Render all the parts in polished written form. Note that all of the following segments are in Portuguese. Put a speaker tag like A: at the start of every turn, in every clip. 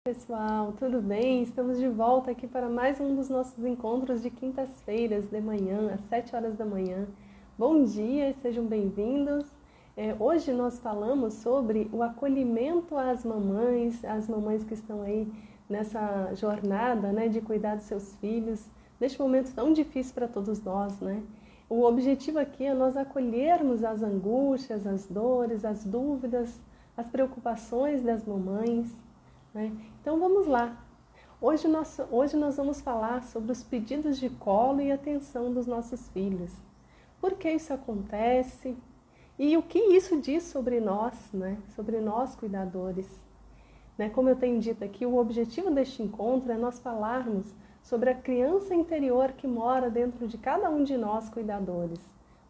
A: Pessoal, tudo bem? Estamos de volta aqui para mais um dos nossos encontros de quintas-feiras de manhã, às 7 horas da manhã. Bom dia, sejam bem-vindos. Hoje nós falamos sobre o acolhimento às mamães que estão aí nessa jornada, né, de cuidar dos seus filhos, neste momento tão difícil para todos nós, né? O objetivo aqui é nós acolhermos as angústias, as dores, as dúvidas, as preocupações das mamães, né? Então vamos lá. Hoje nós vamos falar sobre os pedidos de colo e atenção dos nossos filhos. Por que isso acontece? E o que isso diz sobre nós, né? Sobre nós cuidadores. Né? Como eu tenho dito aqui, o objetivo deste encontro é nós falarmos sobre a criança interior que mora dentro de cada um de nós cuidadores.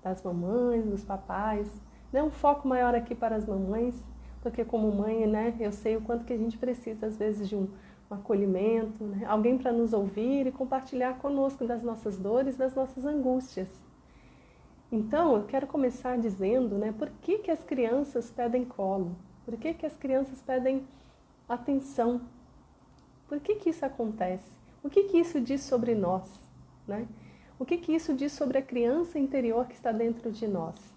A: Das mamães, dos papais. Né? Um foco maior aqui para as mamães, porque como mãe, né, eu sei o quanto que a gente precisa, às vezes, de um acolhimento, né? Alguém para nos ouvir e compartilhar conosco das nossas dores, das nossas angústias. Então, eu quero começar dizendo, né, por que as crianças pedem colo? Por que as crianças pedem atenção? Por que isso acontece? O que isso diz sobre nós, né? O que isso diz sobre a criança interior que está dentro de nós?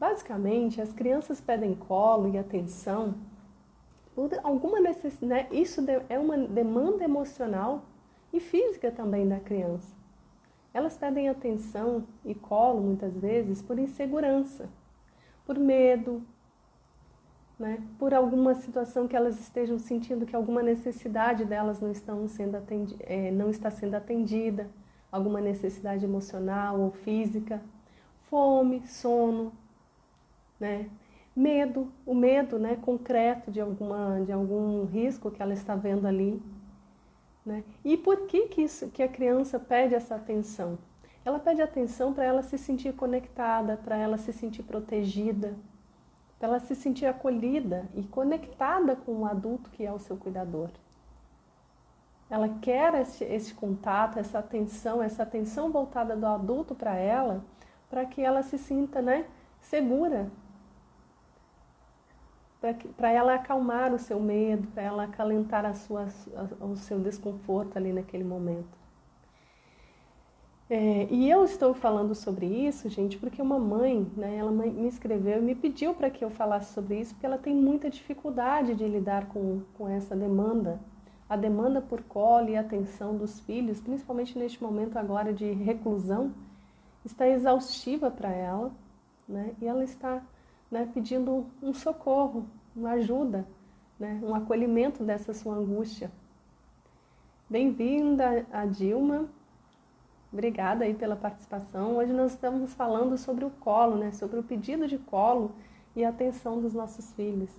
A: Basicamente, as crianças pedem colo e atenção por alguma necessidade, né? Isso é uma demanda emocional e física também da criança. Elas pedem atenção e colo, muitas vezes, por insegurança, por medo, né? Por alguma situação que elas estejam sentindo que alguma necessidade delas não está sendo atendida, alguma necessidade emocional ou física, fome, sono, né? Medo, o medo, né, concreto de algum risco que ela está vendo ali, né? E por que a criança pede essa atenção? Ela pede atenção para ela se sentir conectada, para ela se sentir protegida, para ela se sentir acolhida e conectada com o adulto que é o seu cuidador. Ela quer esse contato, essa atenção voltada do adulto para ela, para que ela se sinta, né, segura, para ela acalmar o seu medo, para ela acalentar o seu desconforto ali naquele momento. E eu estou falando sobre isso, gente, porque uma mãe, né, ela me escreveu e me pediu para que eu falasse sobre isso, porque ela tem muita dificuldade de lidar com essa demanda. A demanda por colo e atenção dos filhos, principalmente neste momento agora de reclusão, está exaustiva para ela, né, e ela está, né, pedindo um socorro, uma ajuda, né, um acolhimento dessa sua angústia. Bem-vinda a Dilma, obrigada aí pela participação. Hoje nós estamos falando sobre o colo, né, sobre o pedido de colo e atenção dos nossos filhos.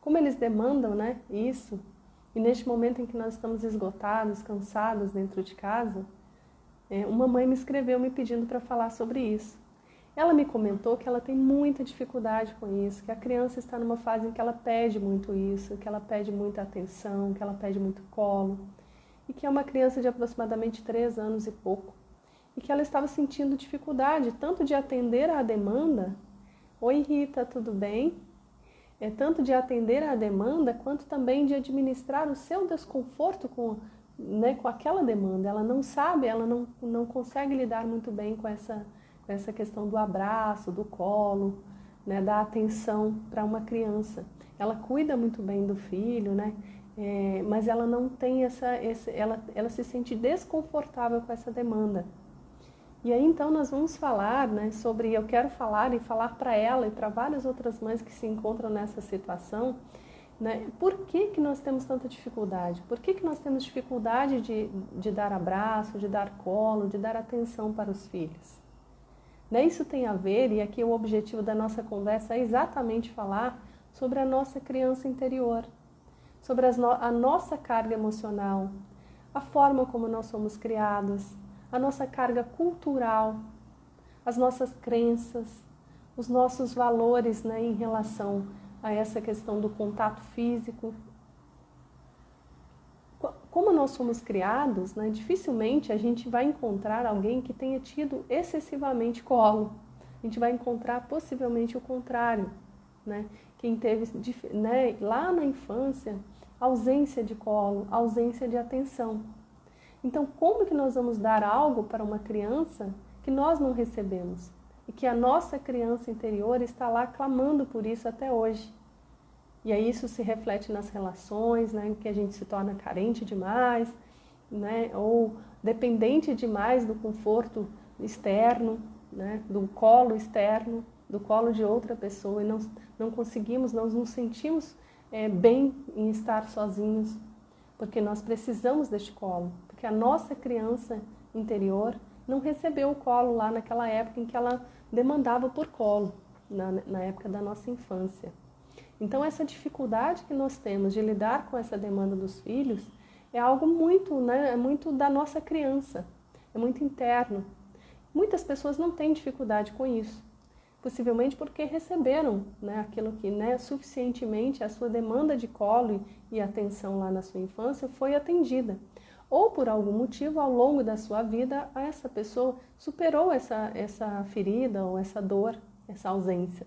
A: Como eles demandam, né, isso, e neste momento em que nós estamos esgotados, cansados dentro de casa, uma mãe me escreveu me pedindo para falar sobre isso. Ela me comentou que ela tem muita dificuldade com isso, que a criança está numa fase em que ela pede muito isso, que ela pede muita atenção, que ela pede muito colo, e que é uma criança de aproximadamente 3 anos e pouco, e que ela estava sentindo dificuldade tanto de atender à demanda, oi Rita, tudo bem? Tanto de atender à demanda, quanto também de administrar o seu desconforto com aquela demanda. Ela não sabe, ela não consegue lidar muito bem com essa questão do abraço, do colo, né, da atenção para uma criança. Ela cuida muito bem do filho, né, mas ela não tem ela se sente desconfortável com essa demanda. E aí então nós vamos falar, né, sobre, eu quero falar e falar para ela e para várias outras mães que se encontram nessa situação, né, por que nós temos tanta dificuldade? Por que nós temos dificuldade de dar abraço, de dar colo, de dar atenção para os filhos? Isso tem a ver, e aqui o objetivo da nossa conversa é exatamente falar sobre a nossa criança interior, sobre a nossa carga emocional, a forma como nós somos criados, a nossa carga cultural, as nossas crenças, os nossos valores, né, em relação a essa questão do contato físico. Como nós somos criados, né, dificilmente a gente vai encontrar alguém que tenha tido excessivamente colo. A gente vai encontrar possivelmente o contrário, né? Quem teve, né, lá na infância, ausência de colo, ausência de atenção. Então, como que nós vamos dar algo para uma criança que nós não recebemos? E que a nossa criança interior está lá clamando por isso até hoje. E aí isso se reflete nas relações, né, que a gente se torna carente demais, né, ou dependente demais do conforto externo, né, do colo externo, do colo de outra pessoa, e não conseguimos, nós nos sentimos bem em estar sozinhos, porque nós precisamos deste colo, porque a nossa criança interior não recebeu o colo lá naquela época em que ela demandava por colo, na época da nossa infância. Então essa dificuldade que nós temos de lidar com essa demanda dos filhos é algo muito, né, é muito da nossa criança, é muito interno. Muitas pessoas não têm dificuldade com isso, possivelmente porque receberam, né, aquilo que, né, suficientemente a sua demanda de colo e atenção lá na sua infância foi atendida. Ou por algum motivo, ao longo da sua vida, essa pessoa superou essa ferida ou essa dor, essa ausência.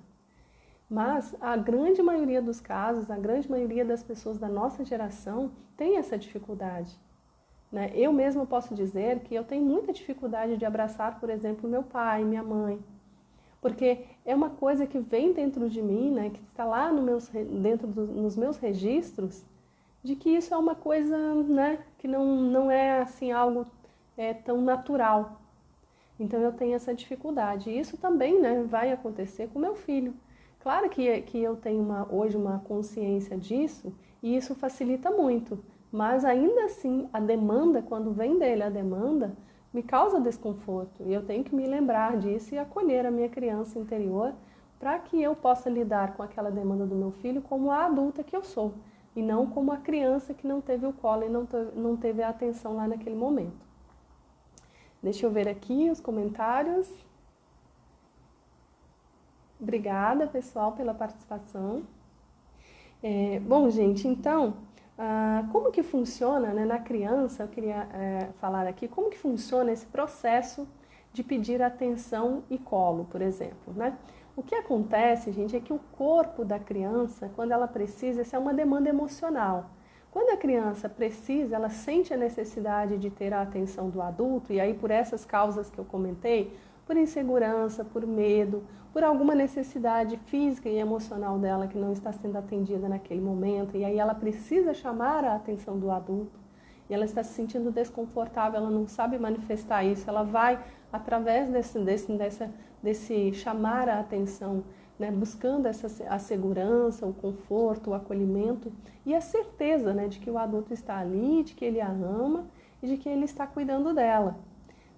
A: Mas a grande maioria dos casos, a grande maioria das pessoas da nossa geração tem essa dificuldade, né? Eu mesma posso dizer que eu tenho muita dificuldade de abraçar, por exemplo, meu pai, minha mãe, porque é uma coisa que vem dentro de mim, né, que está lá nos meus registros, de que isso é uma coisa, né, que não é assim algo tão natural. Então eu tenho essa dificuldade. E isso também, né, vai acontecer com meu filho. Claro que eu tenho hoje uma consciência disso e isso facilita muito, mas ainda assim a demanda, quando vem dele a demanda, me causa desconforto e eu tenho que me lembrar disso e acolher a minha criança interior para que eu possa lidar com aquela demanda do meu filho como a adulta que eu sou e não como a criança que não teve o colo e não teve a atenção lá naquele momento. Deixa eu ver aqui os comentários. Obrigada, pessoal, pela participação. Bom, gente, então, como que funciona, né, na criança, eu queria falar aqui, como que funciona esse processo de pedir atenção e colo, por exemplo, né? O que acontece, gente, é que o corpo da criança, quando ela precisa, isso é uma demanda emocional. Quando a criança precisa, ela sente a necessidade de ter a atenção do adulto, e aí por essas causas que eu comentei, por insegurança, por medo, por alguma necessidade física e emocional dela que não está sendo atendida naquele momento, e aí ela precisa chamar a atenção do adulto, e ela está se sentindo desconfortável, ela não sabe manifestar isso, ela vai, através desse chamar a atenção, né, buscando a segurança, o conforto, o acolhimento e a certeza, né, de que o adulto está ali, de que ele a ama e de que ele está cuidando dela.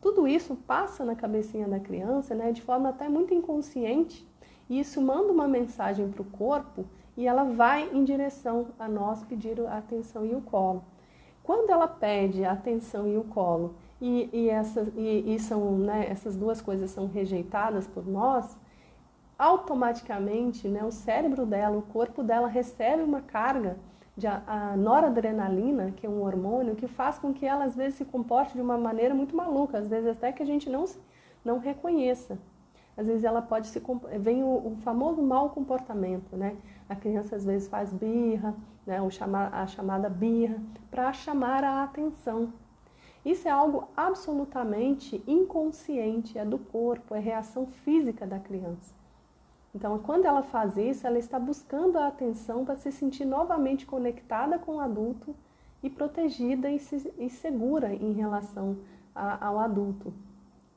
A: Tudo isso passa na cabecinha da criança, né, de forma até muito inconsciente, e isso manda uma mensagem para o corpo e ela vai em direção a nós pedir a atenção e o colo. Quando ela pede a atenção e o colo essas duas coisas são rejeitadas por nós, automaticamente, né, o cérebro dela, o corpo dela recebe uma carga de a noradrenalina, que é um hormônio, que faz com que ela às vezes se comporte de uma maneira muito maluca, às vezes até que a gente não reconheça. Às vezes ela vem o famoso mau comportamento, né? A criança às vezes faz birra, né, a chamada birra, para chamar a atenção. Isso é algo absolutamente inconsciente, é do corpo, é reação física da criança. Então, quando ela faz isso, ela está buscando a atenção para se sentir novamente conectada com o adulto e protegida e segura em relação ao adulto.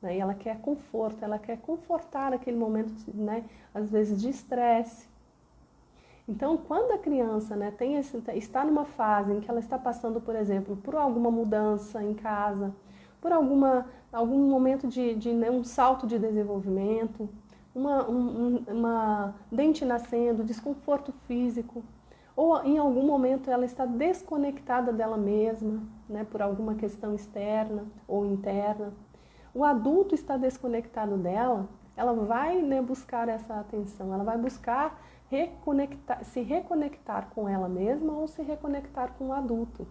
A: E ela quer conforto, ela quer confortar aquele momento, né, às vezes de estresse. Então, quando a criança, né, está numa fase em que ela está passando, por exemplo, por alguma mudança em casa, por algum momento de um salto de desenvolvimento, uma dente nascendo, desconforto físico, ou em algum momento ela está desconectada dela mesma, né, por alguma questão externa ou interna, o adulto está desconectado dela, ela vai, né, buscar essa atenção, ela vai buscar se reconectar com ela mesma ou se reconectar com o adulto.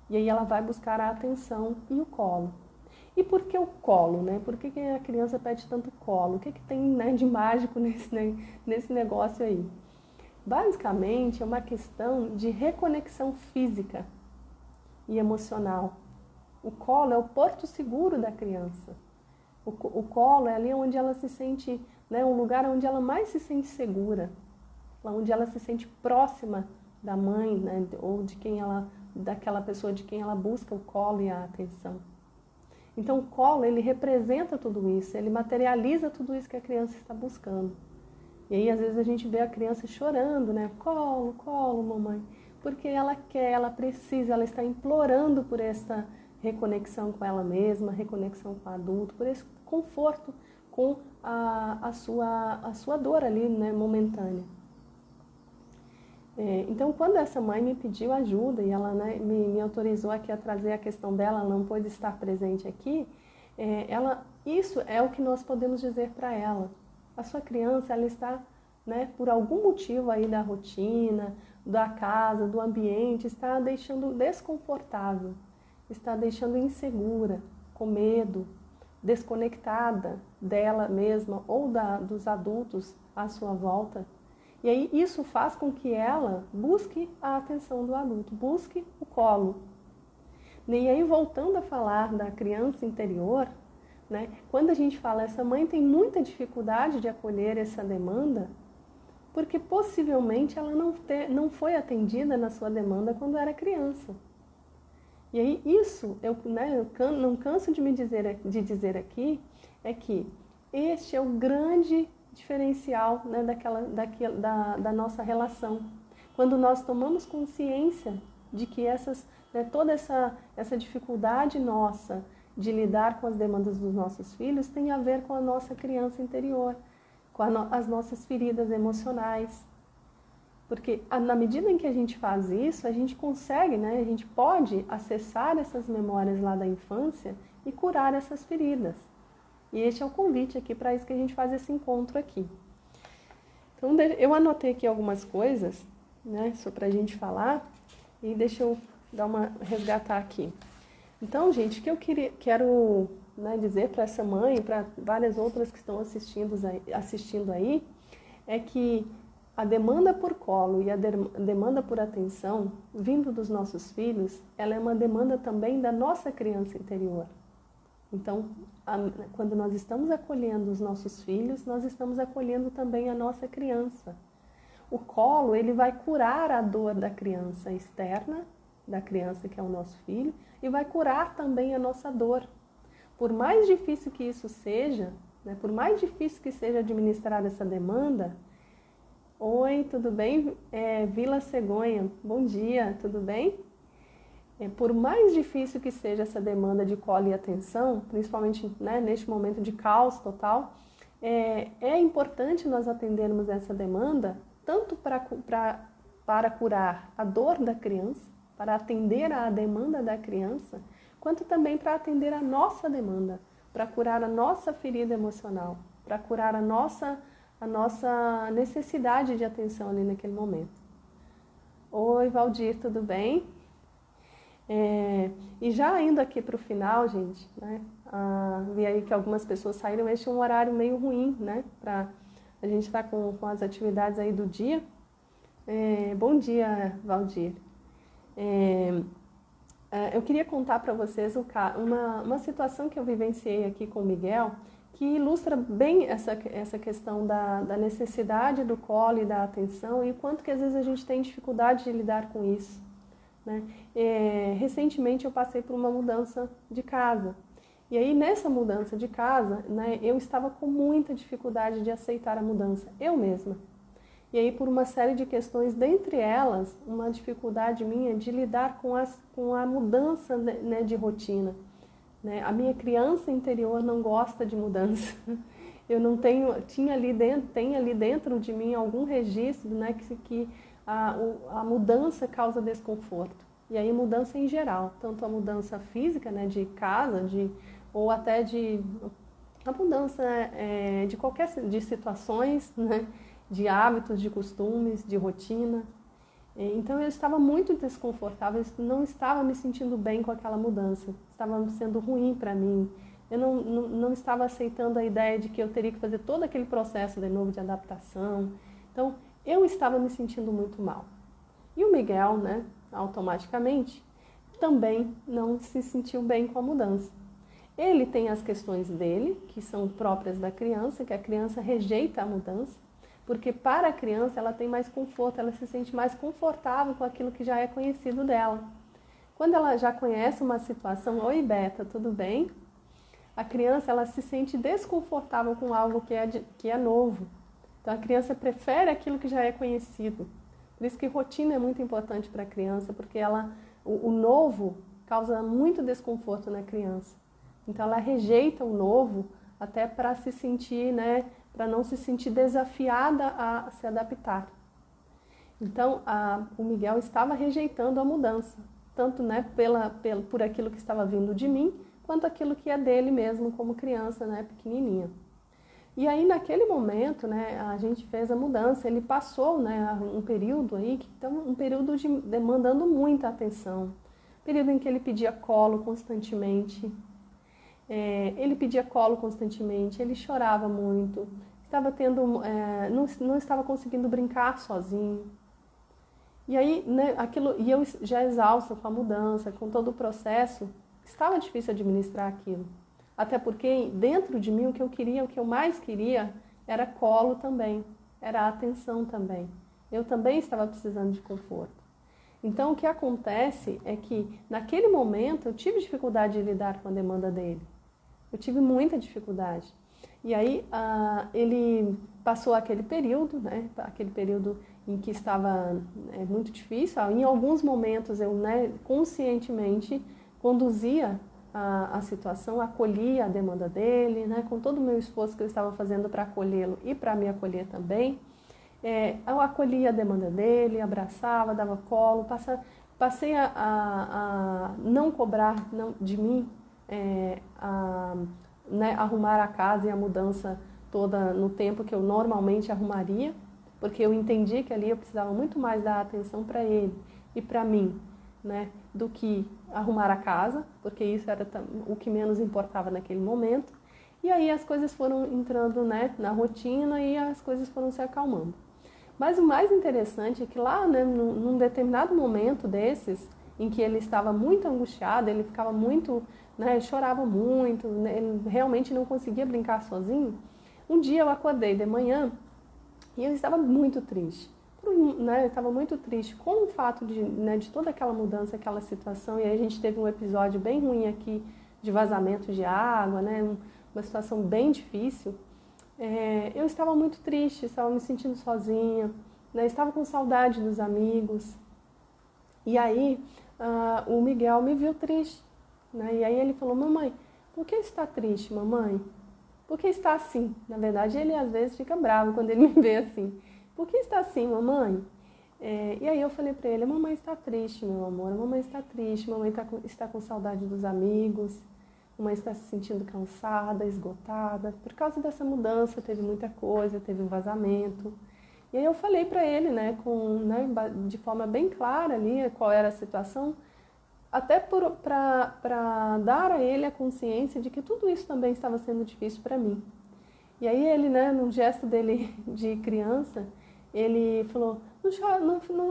A: E aí ela vai buscar a atenção e o colo. E por que o colo, né? Por que a criança pede tanto colo? O que tem, né, de mágico nesse negócio aí? Basicamente, é uma questão de reconexão física e emocional. O colo é o porto seguro da criança. O colo é ali onde ela se sente, né, um lugar onde ela mais se sente segura, onde ela se sente próxima da mãe, né, ou de quem ela, daquela pessoa de quem ela busca o colo e a atenção. Então, o colo, ele representa tudo isso, ele materializa tudo isso que a criança está buscando. E aí, às vezes, a gente vê a criança chorando, né? Colo, colo, mamãe. Porque ela quer, ela precisa, ela está implorando por essa reconexão com ela mesma, reconexão com o adulto, por esse conforto com a sua dor ali, né, momentânea. Então, quando essa mãe me pediu ajuda e ela, né, me autorizou aqui a trazer a questão dela, ela não pôde estar presente aqui, isso é o que nós podemos dizer para ela. A sua criança, ela está, né, por algum motivo aí da rotina, da casa, do ambiente, está deixando desconfortável, está deixando insegura, com medo, desconectada dela mesma ou dos adultos à sua volta. E aí isso faz com que ela busque a atenção do adulto, busque o colo. E aí, voltando a falar da criança interior, né, quando a gente fala essa mãe tem muita dificuldade de acolher essa demanda, porque possivelmente ela não foi atendida na sua demanda quando era criança. E aí isso, eu não canso de dizer aqui, é que este é o grande diferencial, né, da nossa relação. Quando nós tomamos consciência de que toda essa dificuldade nossa de lidar com as demandas dos nossos filhos tem a ver com a nossa criança interior, com as nossas feridas emocionais. Porque na medida em que a gente faz isso, a gente consegue, né, a gente pode acessar essas memórias lá da infância e curar essas feridas. E este é o convite aqui para isso que a gente faz esse encontro aqui. Então, eu anotei aqui algumas coisas, né, só para a gente falar, e deixa eu resgatar aqui. Então, gente, o que eu quero, né, dizer para essa mãe e para várias outras que estão assistindo aí, é que a demanda por colo e a demanda por atenção, vindo dos nossos filhos, ela é uma demanda também da nossa criança interior. Então, quando nós estamos acolhendo os nossos filhos, nós estamos acolhendo também a nossa criança. O colo, ele vai curar a dor da criança externa, da criança que é o nosso filho, e vai curar também a nossa dor. Por mais difícil que isso seja, né, por mais difícil que seja administrar essa demanda. Oi, tudo bem? Vila Cegonha, bom dia, tudo bem? Por mais difícil que seja essa demanda de colo e atenção, principalmente, né, neste momento de caos total, é importante nós atendermos essa demanda, tanto para curar a dor da criança, para atender à demanda da criança, quanto também para atender a nossa demanda, para curar a nossa ferida emocional, para curar a nossa necessidade de atenção ali naquele momento. Oi, Valdir, tudo bem? E já indo aqui para o final, gente, né, vi aí que algumas pessoas saíram, este é um horário meio ruim, né, para a gente estar com as atividades aí do dia. Bom dia, Valdir. Eu queria contar para vocês uma situação que eu vivenciei aqui com o Miguel, que ilustra bem essa questão da necessidade do colo e da atenção e o quanto que às vezes a gente tem dificuldade de lidar com isso, né? Recentemente eu passei por uma mudança de casa e aí nessa mudança de casa, né, eu estava com muita dificuldade de aceitar a mudança, eu mesma. E aí por uma série de questões, dentre elas, uma dificuldade minha de lidar com a mudança, né, de rotina. A minha criança interior não gosta de mudança. Eu não tem ali dentro de mim algum registro, né, que a mudança causa desconforto. E aí mudança em geral, tanto a mudança física, né, de casa, ou até a mudança de situações, né, de hábitos, de costumes, de rotina. Então eu estava muito desconfortável, não estava me sentindo bem com aquela mudança, estava sendo ruim para mim. Eu não estava aceitando a ideia de que eu teria que fazer todo aquele processo de novo de adaptação. Então eu estava me sentindo muito mal. E o Miguel, né, automaticamente, também não se sentiu bem com a mudança. Ele tem as questões dele, que são próprias da criança, que a criança rejeita a mudança, porque para a criança ela tem mais conforto, ela se sente mais confortável com aquilo que já é conhecido dela. Quando ela já conhece uma situação, oi Beta, tudo bem? A criança ela se sente desconfortável com algo que é novo. Então a criança prefere aquilo que já é conhecido. Por isso que rotina é muito importante para a criança, porque o novo causa muito desconforto na criança. Então ela rejeita o novo até para se sentir, né, para não se sentir desafiada a se adaptar. Então o Miguel estava rejeitando a mudança, tanto, né, por aquilo que estava vindo de mim, quanto aquilo que é dele mesmo como criança, né, pequenininha. E aí naquele momento, né, a gente fez a mudança, ele passou, né, um período aí, um período demandando muita atenção, período em que ele pedia colo constantemente. Ele pedia colo constantemente, ele chorava muito, estava não estava conseguindo brincar sozinho. E aí, né, e eu já exausta com a mudança, com todo o processo, estava difícil administrar aquilo. Até porque dentro de mim o que eu queria, o que eu mais queria, era colo também, era atenção também. Eu também estava precisando de conforto. Então o que acontece é que naquele momento eu tive dificuldade de lidar com a demanda dele. Eu tive muita dificuldade. E aí ele passou aquele período, né, aquele período em que estava muito difícil. Em alguns momentos eu, né, conscientemente conduzia a situação, acolhia a demanda dele, né, com todo o meu esforço que eu estava fazendo para acolhê-lo e para me acolher também. Eu acolhia a demanda dele, abraçava, dava colo, passei a não cobrar de mim, né, arrumar a casa e a mudança toda no tempo que eu normalmente arrumaria, porque eu entendi que ali eu precisava muito mais dar atenção para ele e para mim, né, do que arrumar a casa, porque isso era o que menos importava naquele momento. E aí as coisas foram entrando, né, na rotina e as coisas foram se acalmando. Mas o mais interessante é que lá, né, num determinado momento desses, em que ele estava muito angustiado, ele ficava muito, né, chorava muito, né, ele realmente não conseguia brincar sozinho. Um dia eu acordei de manhã e eu estava muito triste. Né, eu estava muito triste com o fato de toda aquela mudança, aquela situação. E aí a gente teve um episódio bem ruim aqui de vazamento de água, né, uma situação bem difícil. Eu estava muito triste, estava me sentindo sozinha, né, estava com saudade dos amigos. E aí o Miguel me viu triste, né, e aí ele falou: mamãe, por que está triste, mamãe? Por que está assim? Na verdade, ele às vezes fica bravo quando ele me vê assim. Por que está assim, mamãe? E aí eu falei para ele: a mamãe está triste, meu amor, a mamãe está triste, a mamãe está com saudade dos amigos, a mamãe está se sentindo cansada, esgotada. Por causa dessa mudança, teve muita coisa, teve um vazamento. E aí eu falei para ele, né, de forma bem clara ali, qual era a situação, até para dar a ele a consciência de que tudo isso também estava sendo difícil para mim. E aí ele, né, num gesto dele de criança, ele falou: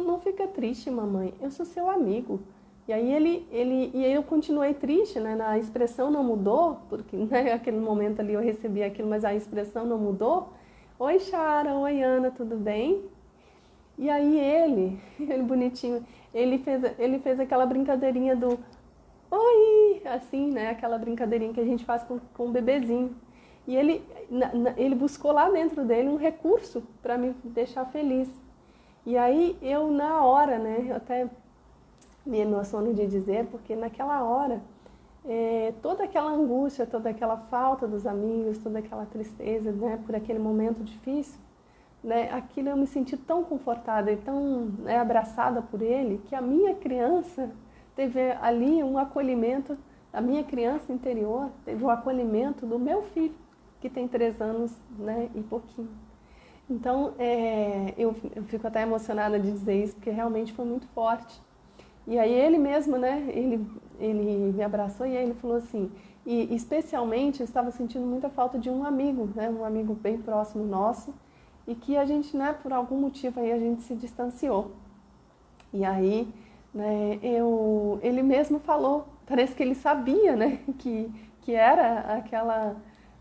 A: não fica triste, mamãe, eu sou seu amigo. E aí eu continuei triste, né, a expressão não mudou, porque naquele momento ali eu recebi aquilo, mas a expressão não mudou. Oi, Chara, oi, Ana, tudo bem? E aí ele bonitinho, ele fez aquela brincadeirinha do oi, assim, né, aquela brincadeirinha que a gente faz com o bebezinho. E ele buscou lá dentro dele um recurso para me deixar feliz. E aí eu, na hora, né, eu até me emociono de dizer, porque naquela hora, toda aquela angústia, toda aquela falta dos amigos, toda aquela tristeza, né, por aquele momento difícil, né, aquilo eu me senti tão confortada e tão, né, abraçada por ele, que a minha criança teve ali um acolhimento, a minha criança interior teve o acolhimento do meu filho, que tem 3 anos, né, e pouquinho. Então, eu fico até emocionada de dizer isso, porque realmente foi muito forte. E aí ele mesmo, né, ele me abraçou e aí ele falou assim, e especialmente eu estava sentindo muita falta de um amigo, né, um amigo bem próximo nosso, e que a gente, né, por algum motivo aí a gente se distanciou. E aí, né, ele mesmo falou, parece que ele sabia, né, que era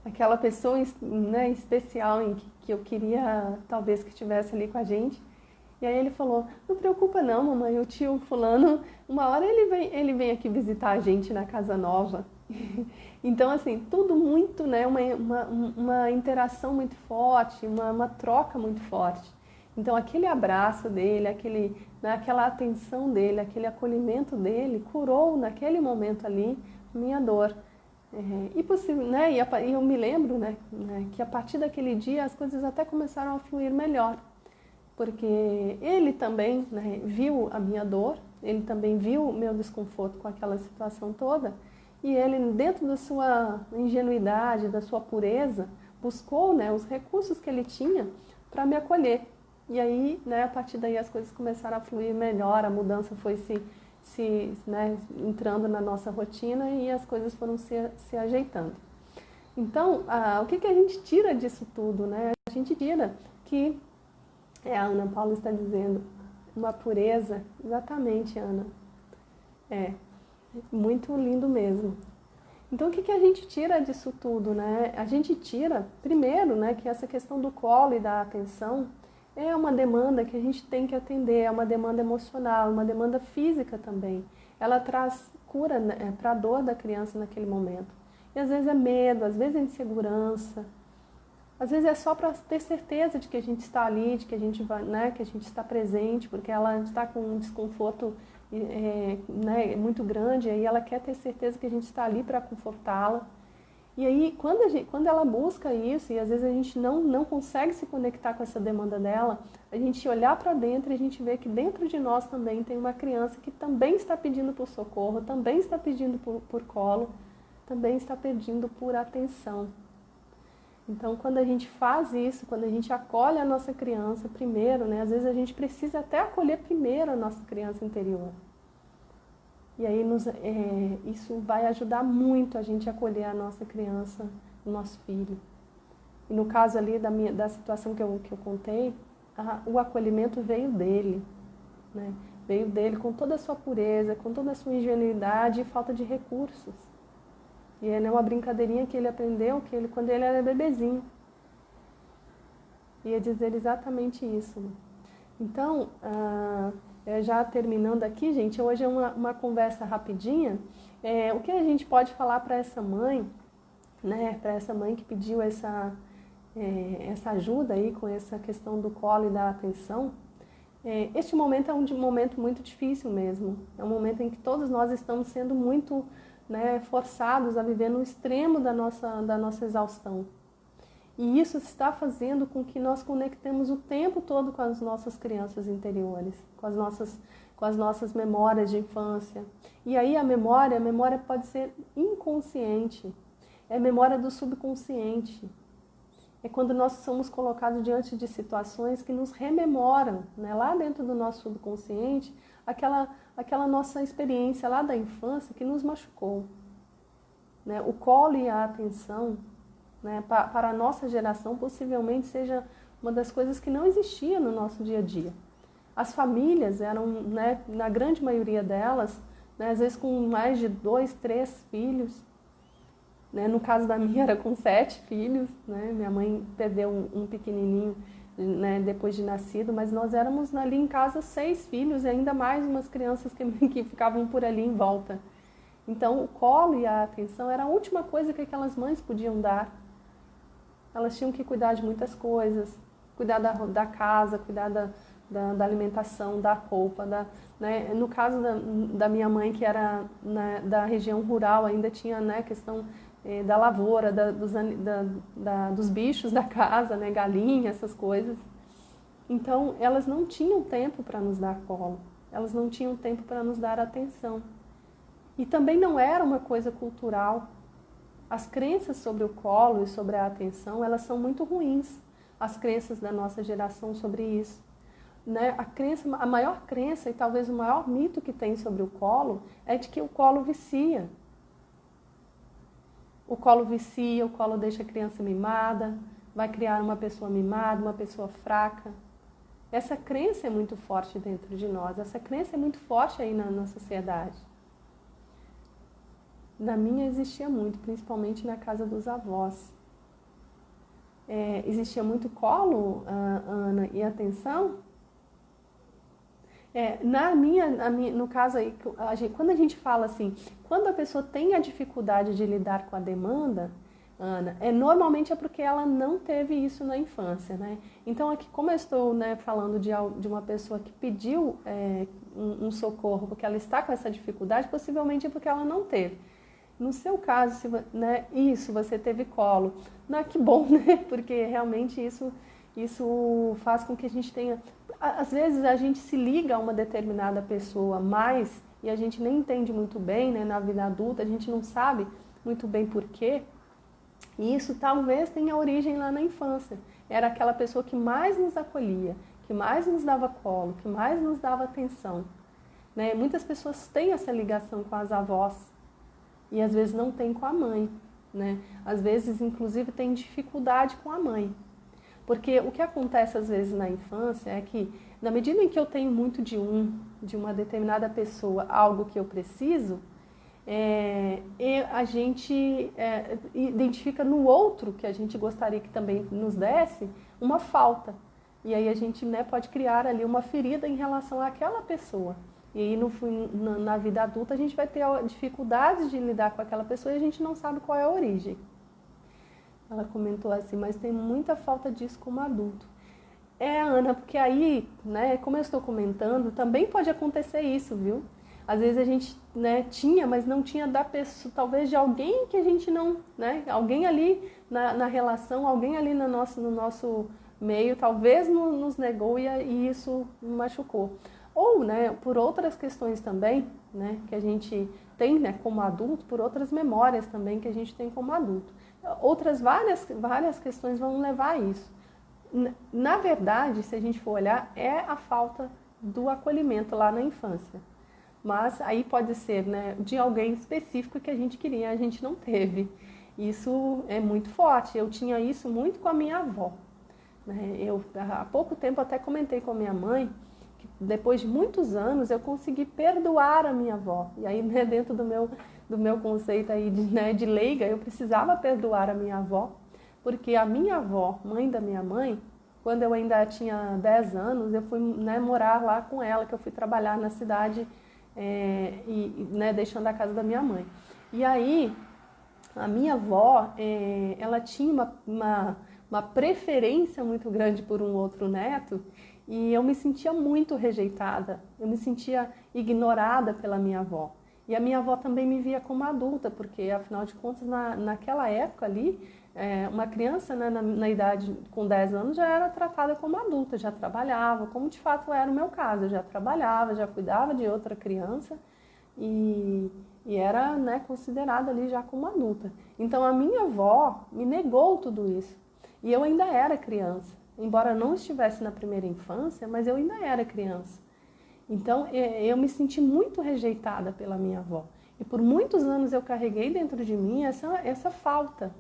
A: aquela pessoa, né, especial que eu queria talvez que estivesse ali com a gente. E aí ele falou, não preocupa não, mamãe, o tio fulano, uma hora ele vem aqui visitar a gente na casa nova. Então, assim, tudo muito, né, uma interação muito forte, uma troca muito forte. Então, aquele abraço dele, né, aquela atenção dele, aquele acolhimento dele, curou naquele momento ali minha dor. Né, e eu me lembro, né, que a partir daquele dia as coisas até começaram a fluir melhor. Porque ele também, né, viu a minha dor, ele também viu o meu desconforto com aquela situação toda, e ele, dentro da sua ingenuidade, da sua pureza, buscou, né, os recursos que ele tinha para me acolher. E aí, né, a partir daí as coisas começaram a fluir melhor, a mudança foi né, entrando na nossa rotina e as coisas foram se ajeitando. Então, o que a gente tira disso tudo, né? A gente tira que a Ana Paula está dizendo, uma pureza, exatamente, Ana. Muito lindo mesmo. Então, o que a gente tira disso tudo, né? A gente tira, primeiro, né, que essa questão do colo e da atenção é uma demanda que a gente tem que atender, é uma demanda emocional, uma demanda física também. Ela traz cura, né, para a dor da criança naquele momento. E às vezes é medo, às vezes é insegurança, às vezes é só para ter certeza de que a gente está ali, de que a gente vai, né, que a gente está presente, porque ela está com um desconforto né, muito grande, e aí ela quer ter certeza que a gente está ali para confortá-la. E aí, quando ela busca isso, e às vezes a gente não consegue se conectar com essa demanda dela, a gente olhar para dentro e a gente vê que dentro de nós também tem uma criança que também está pedindo por socorro, também está pedindo por colo, também está pedindo por atenção. Então, quando a gente faz isso, quando a gente acolhe a nossa criança primeiro, né, às vezes a gente precisa até acolher primeiro a nossa criança interior. E aí isso vai ajudar muito a gente a acolher a nossa criança, o nosso filho. E no caso ali da situação que eu contei, o acolhimento veio dele, né? Veio dele com toda a sua pureza, com toda a sua ingenuidade e falta de recursos. E é uma brincadeirinha que ele aprendeu quando ele era bebezinho. Ia dizer exatamente isso. Então, já terminando aqui, gente, hoje é uma conversa rapidinha. O que a gente pode falar para essa mãe, né, para essa mãe que pediu essa ajuda aí com essa questão do colo e da atenção? Este momento é um momento muito difícil mesmo. É um momento em que todos nós estamos sendo muito, né, forçados a viver no extremo da nossa exaustão. E isso está fazendo com que nós conectemos o tempo todo com as nossas crianças interiores, com as nossas memórias de infância. E aí a memória pode ser inconsciente, é memória do subconsciente. É quando nós somos colocados diante de situações que nos rememoram, né, lá dentro do nosso subconsciente, aquela nossa experiência lá da infância que nos machucou. Né? O colo e a atenção, né, para a nossa geração, possivelmente seja uma das coisas que não existia no nosso dia a dia. As famílias eram, né, na grande maioria delas, né, às vezes com mais de 2, 3 filhos. Né? No caso da minha era com 7 filhos. Né? Minha mãe perdeu um pequenininho, né, depois de nascido, mas nós éramos ali em casa 6 filhos e ainda mais umas crianças que ficavam por ali em volta. Então o colo e a atenção era a última coisa que aquelas mães podiam dar. Elas tinham que cuidar de muitas coisas, cuidar da casa, cuidar da alimentação, da roupa. Né? No caso da minha mãe, que era da região rural, ainda tinha, né, questão da lavoura, dos bichos da casa, né, galinha, essas coisas. Então, elas não tinham tempo para nos dar colo, elas não tinham tempo para nos dar atenção. E também não era uma coisa cultural. As crenças sobre o colo e sobre a atenção, elas são muito ruins. As crenças da nossa geração sobre isso. Né? A maior crença e talvez o maior mito que tem sobre o colo é de que o colo vicia. O colo vicia, o colo deixa a criança mimada, vai criar uma pessoa mimada, uma pessoa fraca. Essa crença é muito forte dentro de nós, essa crença é muito forte aí na sociedade. Na minha existia muito, principalmente na casa dos avós. Existia muito colo, Ana, e atenção? No caso aí, quando a gente fala assim, quando a pessoa tem a dificuldade de lidar com a demanda, Ana, normalmente é porque ela não teve isso na infância, né? Então aqui, como eu estou, né, falando de uma pessoa que pediu um socorro porque ela está com essa dificuldade, possivelmente é porque ela não teve. No seu caso, você teve colo. Que bom, né? Porque realmente isso faz com que a gente tenha... Às vezes a gente se liga a uma determinada pessoa mais e a gente nem entende muito bem, né? Na vida adulta, a gente não sabe muito bem por quê. E isso talvez tenha origem lá na infância. Era aquela pessoa que mais nos acolhia, que mais nos dava colo, que mais nos dava atenção. Né? Muitas pessoas têm essa ligação com as avós. E às vezes não tem com a mãe, né? Às vezes, inclusive, tem dificuldade com a mãe. Porque o que acontece às vezes na infância é que, na medida em que eu tenho muito de uma determinada pessoa, algo que eu preciso, a gente identifica no outro, que a gente gostaria que também nos desse, uma falta. E aí a gente, né, pode criar ali uma ferida em relação àquela pessoa. E aí na vida adulta a gente vai ter dificuldades de lidar com aquela pessoa e a gente não sabe qual é a origem. Ela comentou assim, mas tem muita falta disso como adulto. Ana, porque aí, né, como eu estou comentando, também pode acontecer isso, viu? Às vezes a gente, né, tinha, mas não tinha da pessoa, talvez de alguém que a gente não, né, alguém ali na relação, alguém ali no nosso meio, talvez nos negou e isso machucou. Ou, né, por outras questões também, né, que a gente tem, né, como adulto, por outras memórias também que a gente tem como adulto. Outras várias questões vão levar a isso. Na verdade, se a gente for olhar, é a falta do acolhimento lá na infância. Mas aí pode ser, né, de alguém específico que a gente queria, a gente não teve. Isso é muito forte. Eu tinha isso muito com a minha avó. Né? Há pouco tempo até comentei com a minha mãe que depois de muitos anos eu consegui perdoar a minha avó. E aí, né, dentro do meu conceito aí de leiga, eu precisava perdoar a minha avó, porque a minha avó, mãe da minha mãe, quando eu ainda tinha 10 anos, eu fui, né, morar lá com ela, que eu fui trabalhar na cidade, né, deixando a casa da minha mãe. E aí, a minha avó, ela tinha uma preferência muito grande por um outro neto, e eu me sentia muito rejeitada, eu me sentia ignorada pela minha avó. E a minha avó também me via como adulta, porque afinal de contas, naquela época ali, uma criança, né, na idade com 10 anos já era tratada como adulta, já trabalhava, como de fato era o meu caso, eu já trabalhava, já cuidava de outra criança e era, né, considerada ali já como adulta. Então a minha avó me negou tudo isso e eu ainda era criança, embora não estivesse na primeira infância, mas eu ainda era criança. Então eu me senti muito rejeitada pela minha avó e por muitos anos eu carreguei dentro de mim essa falta.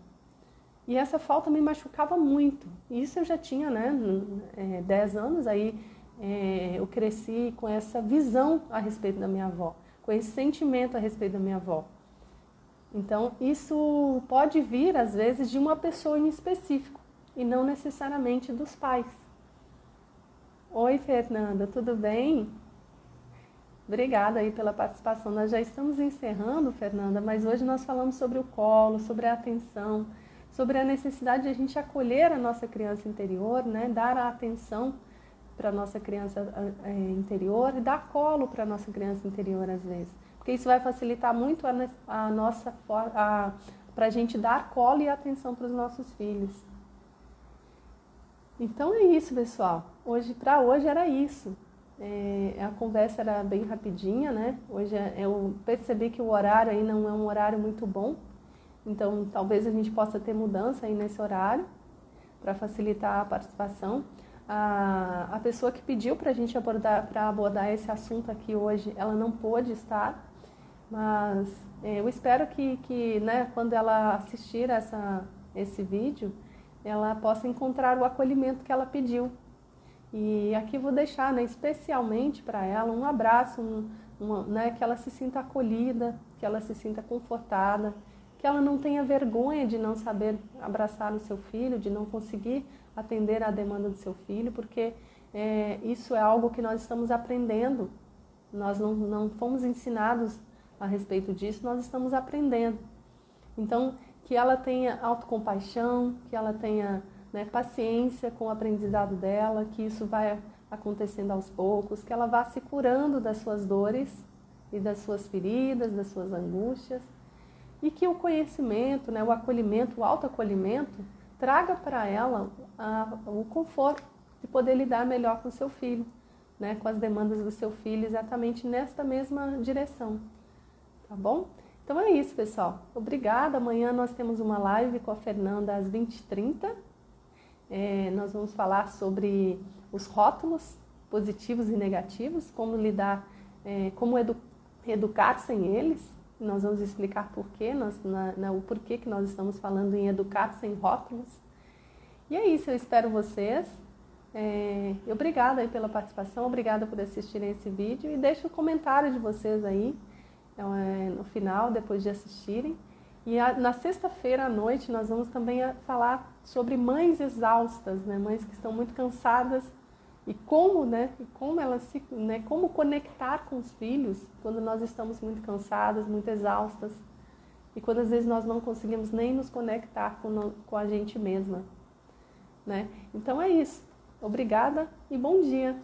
A: E essa falta me machucava muito. Isso eu já tinha, né, 10 anos, aí eu cresci com essa visão a respeito da minha avó, com esse sentimento a respeito da minha avó. Então, isso pode vir, às vezes, de uma pessoa em específico, e não necessariamente dos pais. Oi, Fernanda, tudo bem? Obrigada aí pela participação. Nós já estamos encerrando, Fernanda, mas hoje nós falamos sobre o colo, sobre a atenção, sobre a necessidade de a gente acolher a nossa criança interior, né? Dar a atenção para a nossa criança interior e dar colo para a nossa criança interior às vezes. Porque isso vai facilitar muito para a gente dar colo e atenção para os nossos filhos. Então é isso, pessoal. Para hoje era isso. A conversa era bem rapidinha, né? Hoje eu percebi que o horário aí não é um horário muito bom. Então, talvez a gente possa ter mudança aí nesse horário para facilitar a participação. A pessoa que pediu para a gente abordar esse assunto aqui hoje, ela não pôde estar, mas eu espero que né, quando ela assistir esse vídeo, ela possa encontrar o acolhimento que ela pediu. E aqui vou deixar, né, especialmente para ela, um abraço, né, que ela se sinta acolhida, que ela se sinta confortada, que ela não tenha vergonha de não saber abraçar o seu filho, de não conseguir atender à demanda do seu filho, porque isso é algo que nós estamos aprendendo. Nós não fomos ensinados a respeito disso, nós estamos aprendendo. Então, que ela tenha autocompaixão, que ela tenha, né, paciência com o aprendizado dela, que isso vai acontecendo aos poucos, que ela vá se curando das suas dores e das suas feridas, das suas angústias, e que o conhecimento, né, o acolhimento, o autoacolhimento, traga para ela o conforto de poder lidar melhor com o seu filho, né, com as demandas do seu filho, exatamente nesta mesma direção, tá bom? Então é isso, pessoal. Obrigada. Amanhã nós temos uma live com a Fernanda às 20h30. Nós vamos falar sobre os rótulos positivos e negativos, como lidar, como educar sem eles. Nós vamos explicar por quê, o porquê que nós estamos falando em educar sem rótulos. E é isso, eu espero vocês. Obrigada aí pela participação, obrigada por assistirem esse vídeo e deixe o comentário de vocês aí no final, depois de assistirem. E na sexta-feira à noite nós vamos também falar sobre mães exaustas, né? Mães que estão muito cansadas e como, né? E como elas como conectar com os filhos quando nós estamos muito cansadas, muito exaustas e quando às vezes nós não conseguimos nem nos conectar com a gente mesma, né? Então é isso. Obrigada e bom dia!